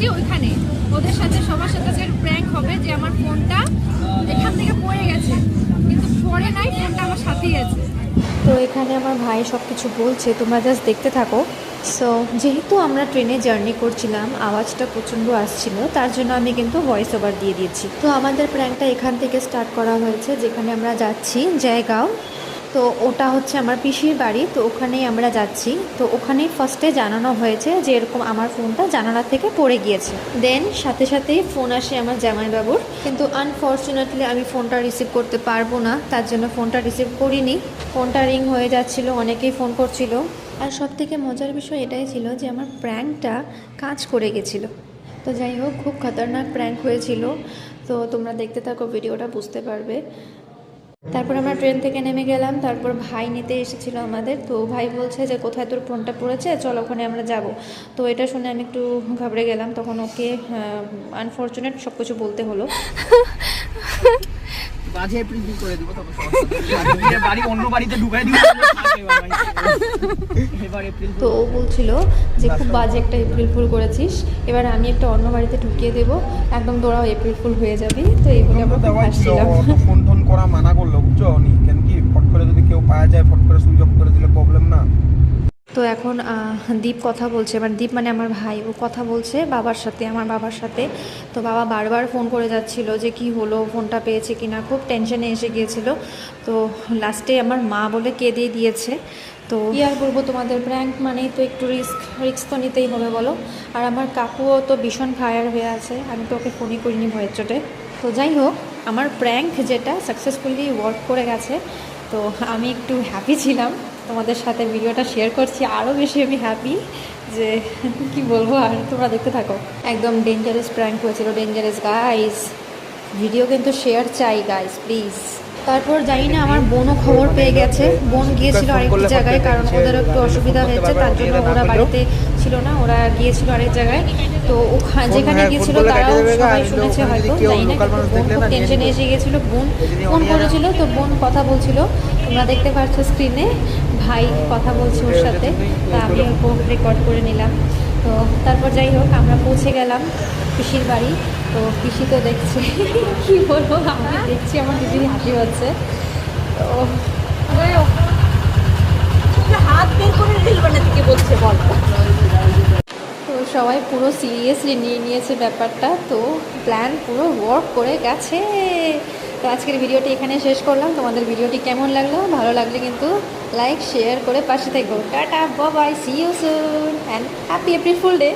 যাচ্ছি ওইখানে ওদের সাথে সবার সাথে আজকে প্র্যাঙ্ক হবে যে আমার ফোনটা এখান থেকে পড়ে গেছে, কিন্তু পড়ে নাই, ফোনটা আমার সাথেই আছে। তো এখানে আমার ভাই সব কিছু বলছে, তোমরা জাস্ট দেখতে থাকো। সো যেহেতু আমরা ট্রেনে জার্নি করছিলাম, আওয়াজটা প্রচণ্ড আসছিল, তার জন্য আমি কিন্তু ভয়েস ওভার দিয়ে দিয়েছি। তো আমাদের প্র্যাঙ্কটা এখান থেকে স্টার্ট করা হয়েছে, যেখানে আমরা যাচ্ছি জয়গাঁও। তো ওটা হচ্ছে আমার পিসির বাড়ি, তো ওখানেই আমরা যাচ্ছি। তো ওখানেই ফার্স্টে জানানো হয়েছে যে এরকম আমার ফোনটা জানালা থেকে পড়ে গিয়েছে। দেন সাথে সাথেই ফোন আসে আমার জামাইবাবুর, কিন্তু আনফর্চুনেটলি আমি ফোনটা রিসিভ করতে পারবো না, তার জন্য ফোনটা রিসিভ করিনি। ফোনটা রিং হয়ে যাচ্ছিল, অনেকেই ফোন করছিল। আর সব থেকে মজার বিষয় এটাই ছিল যে আমার প্র্যাঙ্কটা কাজ করে গেছিলো। তো যাই হোক, খুব খতরনাক প্র্যাঙ্ক হয়েছিল। তো তোমরা দেখতে থাকো, ভিডিওটা বুঝতে পারবে। তারপর আমরা ট্রেন থেকে নেমে গেলাম, তারপর ভাই নিতে এসেছিলো আমাদের। তো ভাই বলছে যে কোথায় তোর ফোনটা পড়েছে, চল ওখানে আমরা যাব। তো এটা শুনে আমি একটু ঘাবড়ে গেলাম, তখন ওকে আনফর্চুনেট সব কিছু বলতে হলো। বাজে এপ্রিল ফুল করে দিব, তবে বাড়ি অন্য বাড়িতে ঢুকাই দিব। তো ও বলছিল যে খুব বাজে একটা এপ্রিল ফুল করেছিস, এবার আমি একটা অন্য বাড়িতে ঢুকিয়ে দেবো, একদম তোরাও এপ্রিল ফুল হয়ে যাবি। তো এই বলে আমরা খুব হাসছিলাম। ফোন টোন করা মানা করলো, বুঝছো নি? কেন কি ফট করে যদি কেউ পাওয়া যায়, ফট করে সুইচ অফ করে দিলে প্রবলেম না। তো এখন দীপ কথা বলছে, মানে দীপ মানে আমার ভাই, ও কথা বলছে বাবার সাথে, আমার বাবার সাথে। তো বাবা বারবার ফোন করে যাচ্ছিল যে কি হলো, ফোনটা পেয়েছে কিনা, খুব টেনশনে এসে গিয়েছিল। তো লাস্টে আমার মা বলে কেঁদে দিয়েছে। তো কি আর বলবো, তোমাদের প্র্যাঙ্ক মানেই তো একটু রিস্ক তো নিতেই হবে বলো। আর আমার কাকুও তো ভীষণ ফায়ার হয়ে আছে, আমি তো ওকে ফোনই করিনি ভয়ের চোটে। তো যাই হোক, আমার প্র্যাঙ্ক যেটা সাকসেসফুলি ওয়ার্ক করে গেছে, তো আমি একটু হ্যাপি ছিলাম। তোমাদের সাথে ভিডিওটা শেয়ার করছি, আরও বেশি আমি হ্যাপি যে কি বলবো। আর তোমরা দেখতে থাকো, একদম ডেঞ্জারাস প্র্যাঙ্ক হয়েছিল, ডেঞ্জারাস গাইস। ভিডিও কিন্তু শেয়ার চাই গাইস, প্লিজ। তারপর জানি না, আমার বোনও খবর পেয়ে গেছে। বোন গিয়েছিল আরেকটি জায়গায়, কারণ ওদের একটু অসুবিধা হয়েছে, তার জন্য ওরা বাড়িতে ছিল না, ওরা গিয়েছিল আরেক জায়গায়। তো ওখানে যেখানে গিয়েছিল তারাও সবাই শুনেছে হয়তো, জানি না। বোন খুব টেনশনে এসে গিয়েছিল, বোন ফোন করেছিল, তো বোন কথা বলছিল, তোমরা দেখতে পাচ্ছ স্ক্রিনে, ভাই কথা বলছে ওর সাথে। তা আমি রেকর্ড করে নিলাম। তো তারপর যাই হোক, আমরা পৌঁছে গেলাম পিসির বাড়ি। তো পিসি তো দেখছে, কি বলবো, আমি দেখছি আমার দিদির হাসি হচ্ছে। তো হাত বের করে রিল বানাতে কি বলছে বল। তো সবাই পুরো সিরিয়াসলি নিয়ে নিয়েছে ব্যাপারটা, তো প্ল্যান পুরো ওয়ার্ক করে গেছে। তো আজকের ভিডিওটি এখানে শেষ করলাম। তোমাদের ভিডিওটি কেমন লাগলো, ভালো লাগলে কিন্তু লাইক শেয়ার করে পাশে থেকো। Tata, bye bye, see you soon and happy April fool day.